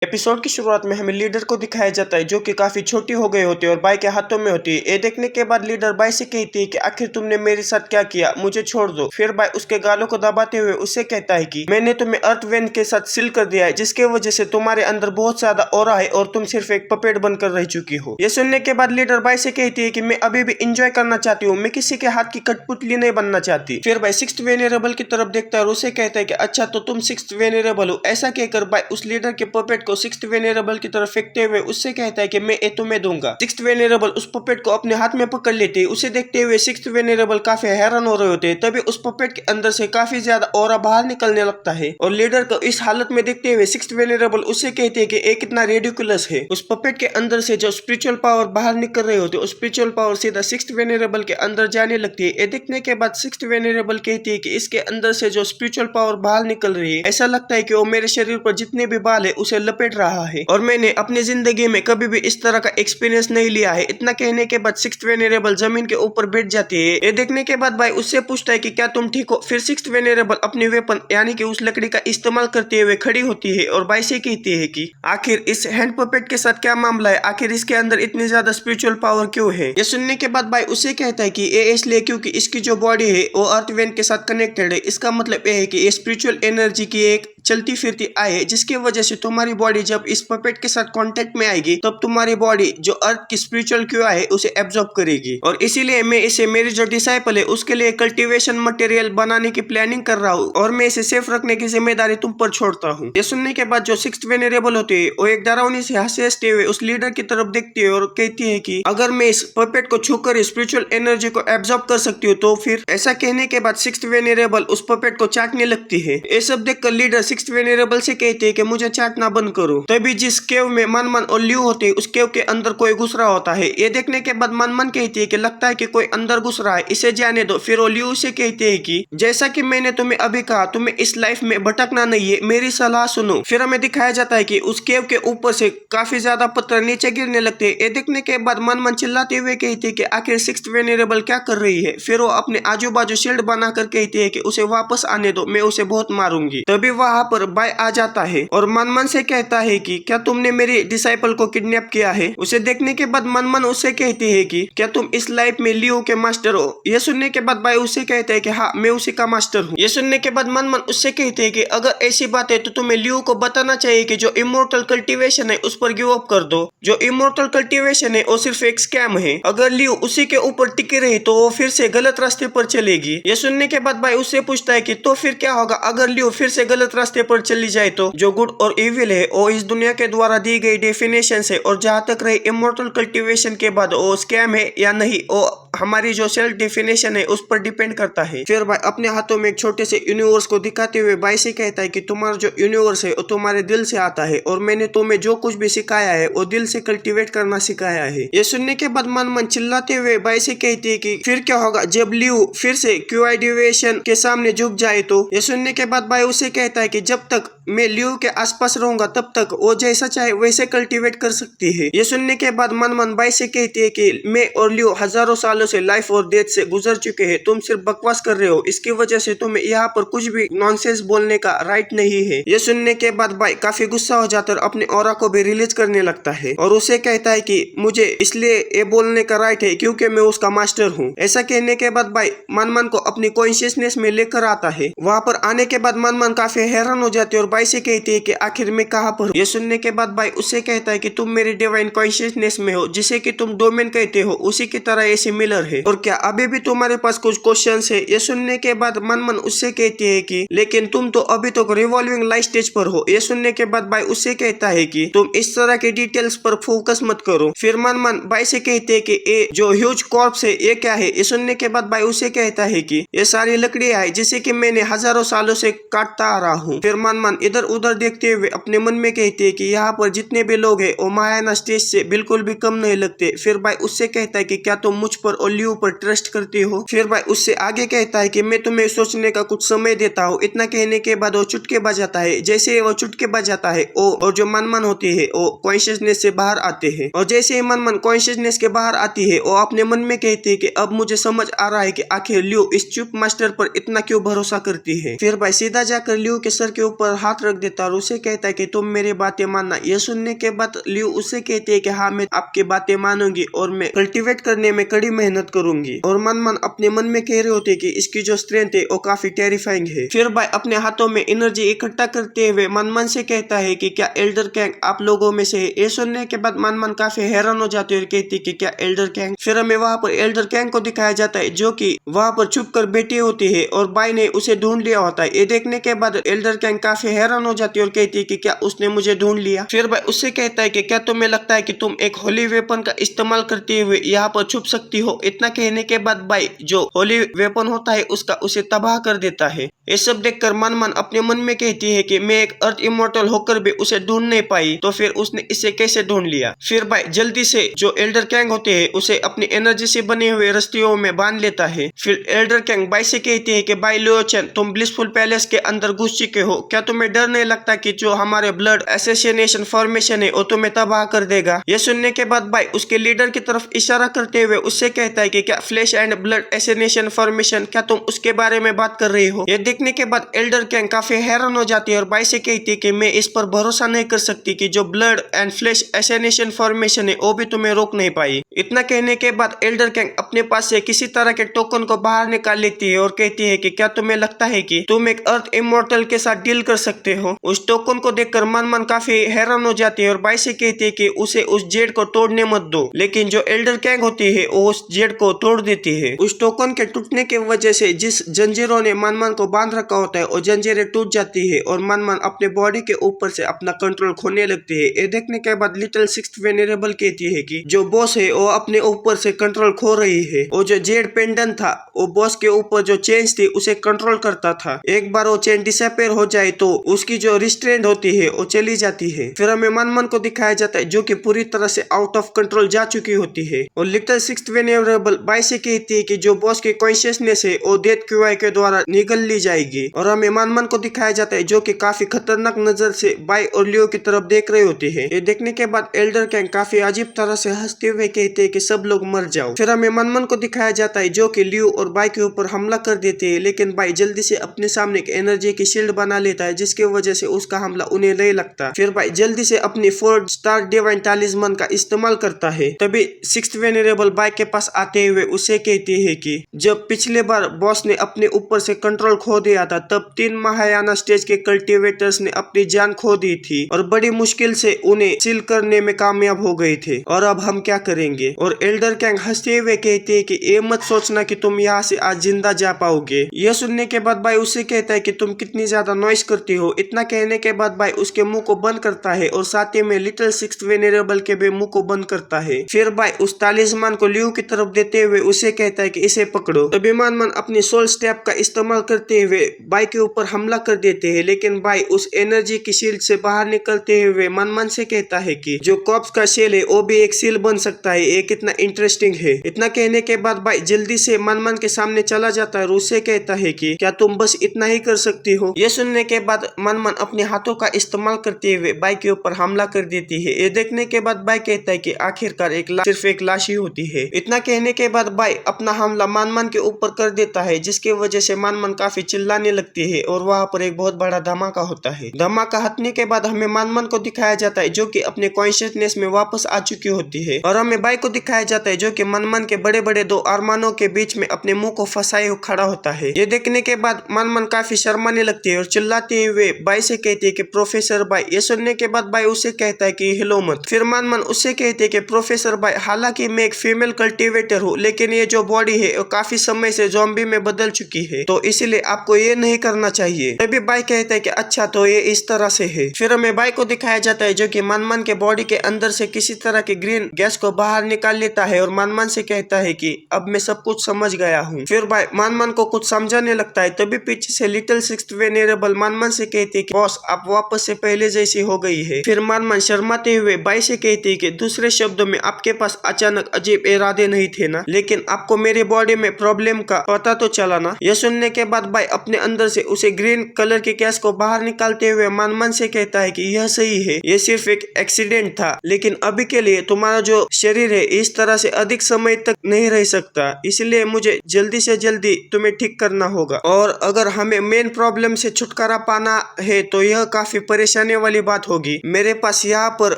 Episode की शुरुआत में हमें लीडर को दिखाया जाता है जो कि काफी छोटी हो गई होती है और बाई के हाथों में होती है। ये देखने के बाद लीडर बाई से कहती है कि आखिर तुमने मेरे साथ क्या किया, मुझे छोड़ दो। फिर बाई उसके गालों को दबाते हुए उससे कहता है कि मैंने तुम्हें अर्थ वेन के साथ सील कर दिया है, जिसके वजह से तुम्हारे अंदर बहुत ज्यादा ऑरा है और तुम सिर्फ एक पपेट बनकर रह चुकी हो। ये सुनने के बाद लीडर बाई से कहती है कि मैं अभी भी इंजॉय करना चाहती हूँ, मैं किसी के हाथ की कठपुतली नहीं बनना चाहती। फिर बाई सिक्स्थ वेनेरेबल की तरफ देखता है और उसे कहता है कि अच्छा तो तुम सिक्स्थ वेनेरेबल हो। ऐसा कहकर बाई उस लीडर के पपेट को सिक्स्थ वेनेरेबल की तरफ फेंकते हुए उससे कहता है कि मैं ये तुम्हें दूंगा। सिक्स्थ वेनेरेबल उस पपेट को अपने हाथ में पकड़ लेते हैं। उसे देखते हुए सिक्स्थ वेनेरेबल काफी हैरान हो रहे होते हैं। तभी उस पपेट के अंदर से काफी ज्यादा ऑरा बाहर निकलने लगता है और लीडर को इस हालत में देखते हुए सिक्स्थ वेनेरेबल उससे कहते हैं कि ये कितना रेडिकुलस है। उस पपेट के अंदर से जो स्पिरिचुअल पावर बाहर निकल रहे होते उस स्पिरिचुअल पावर सीधा सिक्स्थ वेनेरेबल के अंदर जाने लगती है। ये देखने के बाद सिक्स्थ वेनेरेबल कहती है कि इसके अंदर से जो स्पिरिचुअल पावर बाहर निकल रही है, ऐसा लगता है कि वो मेरे शरीर पर जितने भी बाल है उसे लपेट रहा है और मैंने अपनी जिंदगी में कभी भी इस तरह का एक्सपीरियंस नहीं लिया है। इतना कहने के बाद सिक्स्थ वेनेरेबल जमीन के ऊपर बैठ जाती है। ये देखने के बाद भाई उससे पूछता है कि क्या तुम ठीक हो। फिर सिक्स्थ वेनेरेबल अपनी वेपन यानी कि उस लकड़ी का इस्तेमाल करते हुए खड़ी होती है और भाई से कहती है कि आखिर इस हैंड पपेट के साथ क्या मामला है, आखिर इसके अंदर इतनी ज्यादा स्पिरिचुअल पावर क्यों है। ये सुनने के बाद भाई उससे कहता है कि ये इसलिए क्योंकि इसकी जो बॉडी है वो अर्थ वेन के साथ कनेक्टेड है। इसका मतलब ये है कि ये स्पिरिचुअल एनर्जी की एक चलती फिरती आई है, जिसकी वजह से तुम्हारी बॉडी जब इस पपेट के साथ कांटेक्ट में आएगी तब तुम्हारी बॉडी जो अर्थ की स्पिरिचुअल क्यू है उसे एब्जॉर्ब करेगी। और इसीलिए मैं इसे मेरी जो डिसाइपल है उसके लिए कल्टीवेशन मटेरियल बनाने की प्लानिंग कर रहा हूँ और मैं इसे सेफ रखने की जिम्मेदारी तुम पर छोड़ता हूँ। ये सुनने के बाद जो सिक्स्थ वेनेरेबल होती है वो एक डरावनी से हंसते हुए उस लीडर की तरफ देखती है और कहती है कि अगर मैं इस पपेट को छूकर स्पिरिचुअल एनर्जी को एब्जॉर्ब कर सकती हूँ तो फिर। ऐसा कहने के बाद सिक्स्थ वेनेरेबल उस पपेट को चाटने लगती है। ये सब देखकर लीडर सिक्स्थ वेनेरेबल से कहते हैं कि मुझे चाटना बंद करो। तभी जिस केव में मनमन और ल्यू होते हैं उस केव के अंदर कोई घुस रहा होता है। ये देखने के बाद मनमन कहती है कि लगता है कि कोई अंदर घुस रहा है, इसे जाने दो। फिर वो ल्यू से कहते हैं कि जैसा कि मैंने तुम्हें अभी कहा, तुम्हें इस लाइफ में भटकना नहीं है, मेरी सलाह सुनो। फिर हमें दिखाया जाता है कि उस केव के ऊपर से काफी ज्यादा पत्थर नीचे गिरने लगते हैं। ये देखने के बाद मनमन चिल्लाते हुए कहती है कि आखिर सिक्स्थ वेनेरेबल क्या कर रही है। फिर वो अपने आजू बाजू शील्ड बनाकर कहती है कि उसे वापस आने दो, मैं उसे बहुत मारूंगी। तभी वहां पर बाय आ जाता है और मनमन से कहता है कि क्या तुमने मेरी डिसाइपल को किडनैप किया है। उसे देखने के बाद मनमन उससे कहती है कि क्या तुम इस लाइफ में लियो के मास्टर हो। यह सुनने के बाद भाई उससे कहते हैं कि हाँ, मैं उसी का मास्टर हूँ। यह सुनने के बाद मनमन उससे कहते हैं कि अगर ऐसी बात है तो तुम्हें लियो को बताना चाहिए कि जो इमोर्टल कल्टीवेशन है उस पर गिव अप कर दो। जो इमोर्टल कल्टीवेशन है वो सिर्फ एक स्कैम है। अगर लियो उसी के ऊपर टिके रही तो वो फिर से गलत रास्ते पर चलेगी। यह सुनने के बाद भाई उससे पूछता है कि तो फिर क्या होगा अगर लियो फिर से गलत रास्ते पर चली जाए तो। जो गुड और इविल है वो इस दुनिया के द्वारा दी गई डेफिनेशन है और जहाँ तक रही इमोर्टल कल्टीवेशन के बाद वो स्कैम है या नहीं, वो हमारी जो सेल्फ डेफिनेशन है उस पर डिपेंड करता है। फिर भाई अपने हाथों में एक छोटे से यूनिवर्स को दिखाते हुए भाई से कहता है कि तुम्हारा जो यूनिवर्स है वो तुम्हारे दिल से आता है और मैंने तुम्हें जो कुछ भी सिखाया है वो दिल से कल्टीवेट करना सिखाया है। ये सुनने के बाद मनमन चिल्लाते हुए भाई से कहती है कि फिर क्या होगा जब लियो फिर से क्यूआई डिविएशन के सामने झुक जाए तो। ये सुनने के बाद भाई उसे कहता है कि जब तक मैं लियो के आसपास रहूंगा तब तक वो जैसा चाहे वैसे कल्टीवेट कर सकती है। ये सुनने के बाद मनमन भाई से कहती है कि मैं और लियो हजारों सालों से लाइफ और डेथ से गुजर चुके हैं, तुम सिर्फ बकवास कर रहे हो, इसकी वजह से तुम्हें यहाँ पर कुछ भी नॉनसेंस बोलने का राइट नहीं है। ये सुनने के बाद भाई काफी गुस्सा हो जाता है और अपने ऑरा को भी रिलीज करने लगता है और उसे कहता है कि मुझे इसलिए ये बोलने का राइट है क्योंकि मैं उसका मास्टर हूँ। ऐसा कहने के बाद भाई मनमन को अपनी कॉन्शियसनेस में लेकर आता है। वहाँ पर आने के बाद मनमन काफी हैरान हो जाती है और भाई से कहती है कि आखिर मैं कहाँ पर हूँ। ये सुनने के बाद भाई उससे कहता है कि तुम मेरी डिवाइन कॉन्शियसनेस में हो, जिसे कि तुम डोमेन कहते हो, उसी की तरह ये सिमिलर है। और क्या अभी भी तुम्हारे पास कुछ क्वेश्चंस है। ये सुनने के बाद मनमन उससे कहती है कि लेकिन तुम तो अभी तक रिवॉल्विंग लाइफ स्टेज पर हो। ये सुनने के बाद भाई उससे कहता है कि तुम इस तरह के डिटेल्स पर फोकस मत करो। फिर मनमन भाई से कहते है कि ये जो ह्यूज कॉर्प्स है ये क्या है। ये सुनने के बाद भाई उसे कहता है कि ये सारी लकड़ियां है जिसे कि मैंने हजारों सालों से काटता आ रहा हूँ। फिर मनमन इधर उधर देखते हुए अपने मन में कहते है कि यहाँ पर जितने भी लोग हैं वो महायाना स्टेज से बिल्कुल भी कम नहीं लगते। फिर भाई उससे कहता है कि क्या तुम मुझ पर और लियो पर ट्रस्ट करते हो। फिर भाई उससे आगे कहता है कि मैं तुम्हें सोचने का कुछ समय देता हूँ। इतना कहने के बाद वो चुटके बजाता है। जैसे वो चुटके बजाता है और जो मनमन होती है वो कॉन्शियसनेस से बाहर आते हैं और जैसे ही मनमन कॉन्शियसनेस के बाहर आती है वो अपने मन में कहती है कि अब मुझे समझ आ रहा है कि आखिर लियो इस चुप मास्टर पर इतना क्यों भरोसा करती है। फिर भाई सीधा जाकर लियो के सर के ऊपर हाथ हाथ रख देता है और उसे कहता है कि तुम मेरी बातें मानना। यह सुनने के बाद लियो उसे कहती है कि हाँ मैं आपकी बातें मानूंगी और मैं कल्टीवेट करने में कड़ी मेहनत करूंगी। और मनमन अपने मन में कह रहे होते कि इसकी जो स्ट्रेंथ है वो काफी टेरिफाइंग है। फिर भाई अपने हाथों में एनर्जी इकट्ठा करते हुए मनमन से कहता है कि क्या एल्डर कैंग आप लोगों में से है। ये सुनने के बाद मनमन काफी हैरान हो जाती है और कहती है कि क्या एल्डर कैंग। फिर हमें वहाँ पर एल्डर कैंग को दिखाया जाता है जो कि वहाँ पर छुप कर बैठी होती है और बाई ने उसे ढूंढ लिया होता है। ये देखने के बाद एल्डर कैंग काफी हैरान हो जाती है और कहती है कि क्या उसने मुझे ढूंढ लिया। फिर भाई उससे कहता है कि क्या तुम्हें लगता है कि तुम एक होली वेपन का इस्तेमाल करते हुए यहाँ पर छुप सकती हो। इतना कहने के बाद भाई जो होली वेपन होता है उसका उसे तबाह कर देता है। ये सब देखकर मनमन अपने मन में कहती है कि मैं एक अर्थ इमोर्टल होकर भी उसे ढूंढ नहीं पाई तो फिर उसने इसे कैसे ढूंढ लिया। फिर भाई जल्दी से जो एल्डर कैंग होते हैं उसे अपनी एनर्जी से बने हुए रस्सियों में बांध लेता है। फिर एल्डर कैंग बाई से कहती है कि बाई लियोचेन तुम ब्लिसफुल पैलेस के अंदर घुस चुके हो, क्या तुम्हें डर नहीं लगता कि जो हमारे ब्लड एसोसिएशन फॉर्मेशन है वो तुम्हें तबाह कर देगा। यह सुनने के बाद भाई उसके लीडर की तरफ इशारा करते हुए उससे कहता है कि क्या flash and blood association formation, क्या तुम उसके बारे में बात कर रही हो। यह देखने के बाद एल्डर कैंग काफी हैरान हो जाती है और बाई से कहती है कि मैं इस पर भरोसा नहीं कर सकती कि जो blood and flash association formation है वो भी तुम्हें रोक नहीं पाई। इतना कहने के बाद एल्डर कैंग अपने पास से किसी तरह के टोकन को बाहर निकाल लेती है और कहती है कि क्या तुम्हें लगता है कि तुम एक अर्थ इमोर्टल के साथ डील कर सकते हो। उस टोकन को देखकर मनमन काफी हैरान हो जाती है और बाई से कहती है कि उसे उस जेड को तोड़ने मत दो। लेकिन जो एल्डर कैंग होती है वो उस जेड को तोड़ देती है। उस टोकन के टूटने की वजह से जिस जंजीरों ने मनमन को बांध रखा होता है वो जंजीरें टूट जाती है और मनमन अपने बॉडी के ऊपर से अपना कंट्रोल खोने लगती है। ये देखने के बाद लिटिल सिक्स्थ वेनेरेबल कहती है कि जो बॉस है वो अपने ऊपर से कंट्रोल खो रही है। वो जो जेड पेंडेंट था वो बॉस के ऊपर जो चेंज थी उसे कंट्रोल करता था। एक बार वो चेन डिसअपीयर हो जाए तो उसकी जो रिस्ट्रेंट होती है वो चली जाती है। फिर हमें मनमन को दिखाया जाता है जो कि पूरी तरह से आउट ऑफ कंट्रोल जा चुकी होती है और लिटिल सिक्स्थ वेनेरेबल बाई से कहती है कि जो बॉस की कॉन्शियसनेस है वो डेथ क्यूआई के द्वारा निगल ली जाएगी। और हमें मनमन को दिखाया जाता है जो कि काफी खतरनाक नजर से बाई और लियो की तरफ देख रहे होते हैं। ये देखने के बाद एल्डर कैंग काफी अजीब तरह से हंसते हुए कहते हैं कि सब लोग मर जाओ। फिर हमें मनमन को दिखाया जाता है जो कि लियो और बाई के ऊपर हमला कर देते हैं, लेकिन बाई जल्दी से अपने सामने एक एनर्जी की शील्ड बना लेता है जिसकी वजह से उसका हमला उन्हें नहीं लगता। फिर बाई जल्दी से अपनी 4 स्टार डिवाइन टालिस्मन का इस्तेमाल करता है। तभी सिक्स्थ वेनेरेबल बाई के पास आते हुए उसे कहती है कि जब पिछले बार बॉस ने अपने ऊपर से कंट्रोल खो दिया था तब 3 महायाना स्टेज के कल्टिवेटर्स ने अपनी जान खो दी थी और बड़ी मुश्किल से उन्हें सील करने में कामयाब हो गए थे, और अब हम क्या करेंगे। और एल्डर कैंग हंसते हुए कहते हैं कि ये मत सोचना कि तुम यहाँ से आज जिंदा जा पाओगे। यह सुनने के बाद भाई उससे कहता है कि तुम कितनी ज्यादा नॉइस करती हो। इतना कहने के बाद भाई उसके मुंह को बंद करता है और साथ ही में लिटिल सिक्स्थ वेनेरेबल के भी मुंह को बंद करता है। फिर भाई उस तालिस्मान को लियो की तरफ देते हुए उसे कहता है कि इसे पकड़ो। तभी मनमन अपनी सोल स्टेप का इस्तेमाल करते हुए बाई के ऊपर हमला कर देते हैं, लेकिन बाई उस एनर्जी की शील्ड से बाहर निकलते हुए मनमन से कहता है कि जो कॉप्स का शेल है वो भी एक सील बन सकता है, ये कितना इंटरेस्टिंग है। इतना कहने के बाद बाई जल्दी से मनमन के सामने चला जाता है और उससे कहता है कि क्या तुम बस इतना ही कर सकती हो। ये सुनने के बाद मनमन अपने हाथों का इस्तेमाल करते हुए बाई के ऊपर हमला कर देती है। ये देखने के बाद बाई कहता है कि आखिरकार सिर्फ एक लाश ही होती है। इतना कहने के बाद बाई अपना हमला मनमन के ऊपर कर देता है जिसकी वजह से मनमन काफी चिल्लाने लगती है और वहाँ पर एक बहुत बड़ा धमाका होता है। धमाका हटने के बाद हमें मनमन को दिखाया जाता है जो कि अपने कॉन्शियसनेस में वापस आ चुकी होती है और हमें बाई को दिखाया जाता है जो कि मनमन के बड़े बड़े 2 अरमानों के बीच में अपने मुंह को फंसाए हुए खड़ा होता है। ये देखने के बाद मनमन काफी शर्माने लगती है और चिल्लाते हुए बाई से कहती है कि प्रोफेसर बाई। ये सुनने के बाद बाई उसे कहता है कि हिलो मत। फिर मनमन उससे कहते हैं कि प्रोफेसर बाई हालांकि मैं एक फीमेल कल्टिवेटर हूँ लेकिन ये जो बॉडी है वो काफी समय से ज़ॉम्बी में बदल चुकी है तो इसलिए आपको ये नहीं करना चाहिए। तभी बाई कहता है कि अच्छा तो ये इस तरह से है। फिर हमें बाई को दिखाया जाता है जो कि मनमन के बॉडी के अंदर से किसी तरह के ग्रीन गैस को बाहर निकाल लेता है और मनमन से कहता है कि अब मैं सब कुछ समझ गया हूँ। फिर बाई मनमन को कुछ समझाने लगता है। तभी पीछे से लिटिल सिक्स्थ वेनेरेबल मनमन से कहती है कि बॉस आप वापस से पहले जैसी हो गई है। फिर मनमन शर्माते हुए बाई से कहती है कि दूसरे शब्दों में आपके पास अचानक अजीब इरादे नहीं थे ना, लेकिन आपको मेरी बॉडी में प्रॉब्लम का पता तो चला ना। यह सुनने के बाद बाई अपने अंदर से उसे ग्रीन कलर के गैस को बाहर निकालते हुए मनमन से कहता है कि यह सही है, यह सिर्फ एक एक्सीडेंट था, लेकिन अभी के लिए तुम्हारा जो शरीर है इस तरह से अधिक समय तक नहीं रह सकता, इसलिए मुझे जल्दी से जल्दी तुम्हें ठीक करना होगा। और अगर हमें मेन प्रॉब्लम से छुटकारा पाना है तो यह काफी परेशानी वाली बात होगी। मेरे पास यहाँ पर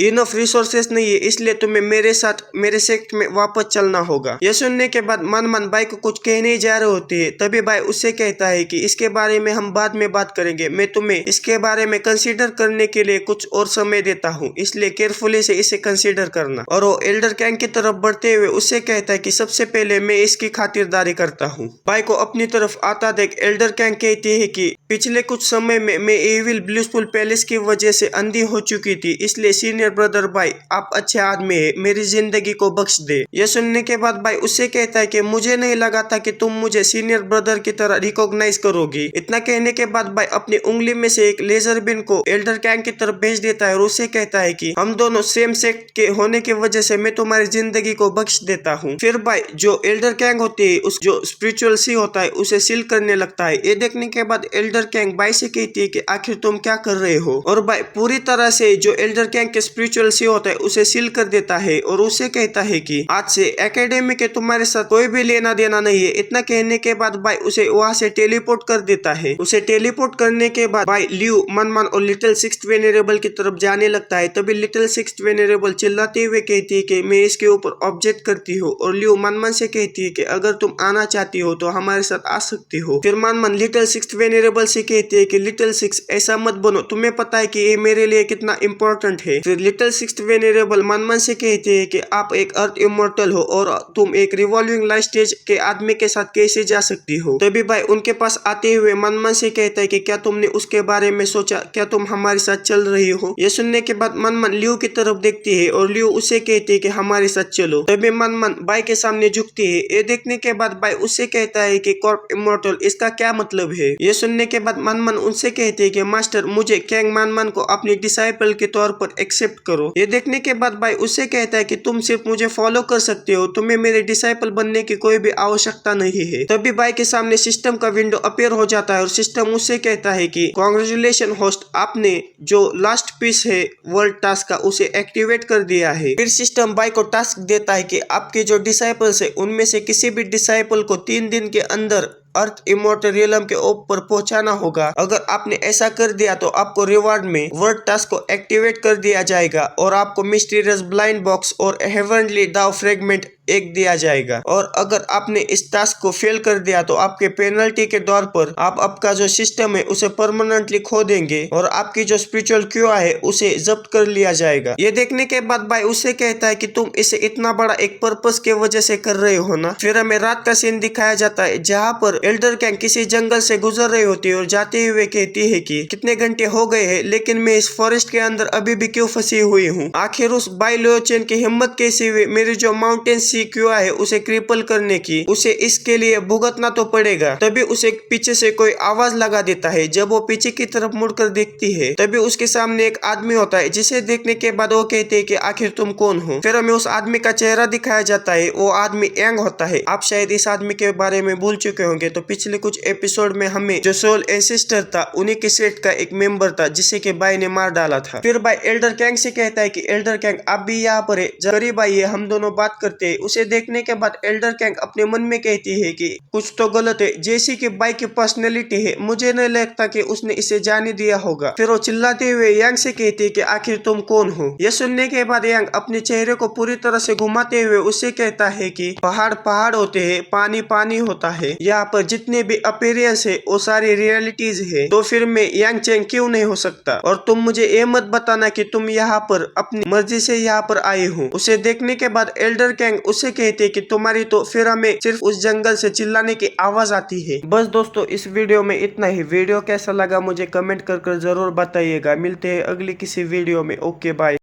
इनफ रिसोर्सेस नहीं है, इसलिए तुम्हें मेरे साथ मेरे सेक्ट में वापस चलना होगा। यह सुनने के बाद मन भाई को कुछ कहने जा रहे होते है, तभी भाई उससे कहता है कि इसके बारे में हम बाद में बात करेंगे, मैं तुम्हें इसके बारे में कंसीडर करने के लिए कुछ और समय देता हूँ, इसलिए केयरफुली से इसे कंसीडर करना। और वो एल्डर कैंग की तरफ बढ़ते हुए उससे कहता है कि सबसे पहले मैं इसकी खातिरदारी करता हूँ। भाई को अपनी तरफ आता देख एल्डर कैंग कहती है कि पिछले कुछ समय में मैं एविल ब्लिसफुल पैलेस की वजह से अंधी हो चुकी थी, इसलिए सीनियर ब्रदर भाई आप अच्छे आदमी है, मेरी जिंदगी को बख्श दे। यह सुनने के बाद भाई उससे कहता है कि मुझे नहीं लगा था कि तुम मुझे सीनियर ब्रदर की तरह रिकॉग्नाइज करोगी। इतना कहने के बाद भाई अपनी उंगली में से एक लेजर बिन को एल्डर कैंग की तरफ भेज देता है और उससे कहता है कि हम दोनों सेम सेक्ट के होने की वजह से मैं तुम्हारी जिंदगी को बख्श देता हूँ। फिर भाई जो एल्डर कैंग होती है, उस जो स्पिरिचुअल सी होता है, उसे सील करने लगता है। ये देखने के बाद एल्डर कैंग भाई से कहती है कि आखिर तुम क्या कर रहे हो, और भाई पूरी तरह से जो एल्डर कैंग के स्पिरिचुअल सी होता है उसे सील कर देता है और उसे कहता है कि आज से एकेडमी के तुम्हारे साथ कोई भी लेना देना नहीं है। इतना कहने के बाद भाई उसे वहां से टेलीपोर्ट कर देता है। उसे टेलीपोर्ट करने के बाद भाई लियू मन और लिटिल सिक्स्थ वेनेरेबल की तरफ जाने लगता है। तभी लिटिल सिक्स्थ वेनेरेबल चिल्लाते हुए कहती है कि मैं इसके ऊपर ऑब्जेक्ट करती हूँ, और लियू मन से कहती है कि अगर तुम आना चाहती हो तो हमारे साथ आ सकती हो। फिर मन लिटिल सिक्स्थ वेनेरेबल से कहती है कि लिटिल सिक्स ऐसा मत बनो, तुम्हें पता है कि ये मेरे लिए कितना इम्पोर्टेंट है। फिर लिटिल सिक्स्थ वेनेरेबल मन से कहती है कि आप एक अर्थ इमोर्टल हो और तुम एक रिवॉल्विंग लाइफ स्टेज के आदमी के साथ कैसे जा सकती हो। तभी भाई उनके पास आते हुए मन से कहता है कि क्या तुमने उसके बारे में सोचा, क्या तुम हमारे साथ चल रही हो। यह सुनने के बाद मन लियू की तरफ देखती है और लियू उसे कहती है कि हमारे साथ चलो। तभी मन भाई के सामने झुकती है। ये देखने के बाद भाई उससे कहता है कि कॉर्प इमोर्टल इसका क्या मतलब है। यह सुनने के बाद मन उनसे कहते हैं कि मास्टर मुझे कैंग मन को अपनी डिसाइपल के तौर पर एक्सेप्ट करो। ये देखने के बाद भाई उससे कहता है कि तुम सिर्फ मुझे फॉलो कर सकते हो, तुम्हें मेरे डिसाइपल बनने की कोई भी आवश्यकता नहीं है। तभी भाई के सामने सिस्टम का विंडो अपीयर हो जाता है और सिस्टम उससे कहता है कि कांग्रेचुलेशन होस्ट, आपने जो लास्ट पीस है वर्ल्ड टास्क का उसे एक्टिवेट कर दिया है। फिर सिस्टम भाई को टास्क देता है कि आपके जो डिसाइपल्स है उनमें से किसी भी डिसाइपल को 3 दिन के अंदर अर्थ इमोर्टल रियलम के ऊपर पहुंचाना होगा। अगर आपने ऐसा कर दिया तो आपको रिवार्ड में वर्ड टास्क को एक्टिवेट कर दिया जाएगा और आपको मिस्टीरियस ब्लाइंड बॉक्स और हेवनली दाव फ्रेगमेंट एक दिया जाएगा। और अगर आपने इस टास्क को फेल कर दिया तो आपके पेनल्टी के तौर पर आप आपका जो सिस्टम है उसे परमानेंटली खो देंगे और आपकी जो स्पिरिचुअल क्यूआ है उसे जब्त कर लिया जाएगा। ये देखने के बाद भाई उससे कहता है कि तुम इसे इतना बड़ा एक पर्पस के वजह से कर रहे हो ना। फिर हमें रात का सीन दिखाया जाता है जहाँ पर एल्डर कैंग किसी जंगल से गुजर रही होती है और जाते हुए कहती है कि कितने घंटे हो गए हैं लेकिन मैं इस फॉरेस्ट के अंदर अभी भी क्यों फंसी हुई हूँ। आखिर उस बाई लोचेन की हिम्मत कैसी हुई मेरी जो माउंटेन सी क्यों है उसे क्रिपल करने की, उसे इसके लिए भुगतना तो पड़ेगा। तभी उसे पीछे से कोई आवाज लगा देता है। जब वो पीछे की तरफ मुड़कर देखती है तभी उसके सामने एक आदमी होता है, जिसे देखने के बाद वो कहते हैं कि आखिर तुम कौन हो। फिर हमें उस आदमी का चेहरा दिखाया जाता है। वो आदमी यांग होता है। आप शायद इस आदमी के बारे में भूल चुके होंगे। तो पिछले कुछ एपिसोड में हमें जो सोल एंसेस्टर था उन्हीं के सेट का एक मेंबर था जिसे के भाई ने मार डाला था। फिर भाई एल्डर कैंग से कहता है कि एल्डर कैंग आप भी यहाँ पर है, करीब आइए हम दोनों बात करते हैं। उसे देखने के बाद एल्डर कैंग अपने मन में कहती है कि कुछ तो गलत है। जैसी कि भाई की पर्सनैलिटी है मुझे नहीं लगता कि उसने इसे जाने दिया होगा। फिर वो चिल्लाते हुए यांग से कहती है कि आखिर तुम कौन हो। यह सुनने के बाद यांग अपने चेहरे को पूरी तरह से घुमाते हुए उससे कहता है कि पहाड़ पहाड़ होते हैं, पानी पानी होता है, यहाँ पर जितने भी अपीयरेंस है वो सारी रियलिटीज है। तो फिर मैं यांग चेंग क्यों नहीं हो सकता। और तुम मुझे ये मत बताना कि तुम यहाँ पर अपनी मर्जी से यहाँ पर आए हो। उसे देखने के बाद एल्डर कैंग उसे कहते कि तुम्हारी तो फिर हमें सिर्फ उस जंगल से चिल्लाने की आवाज आती है। बस दोस्तों इस वीडियो में इतना ही। वीडियो कैसा लगा मुझे कमेंट कर जरूर बताइएगा। मिलते हैं अगली किसी वीडियो में। Okay bye.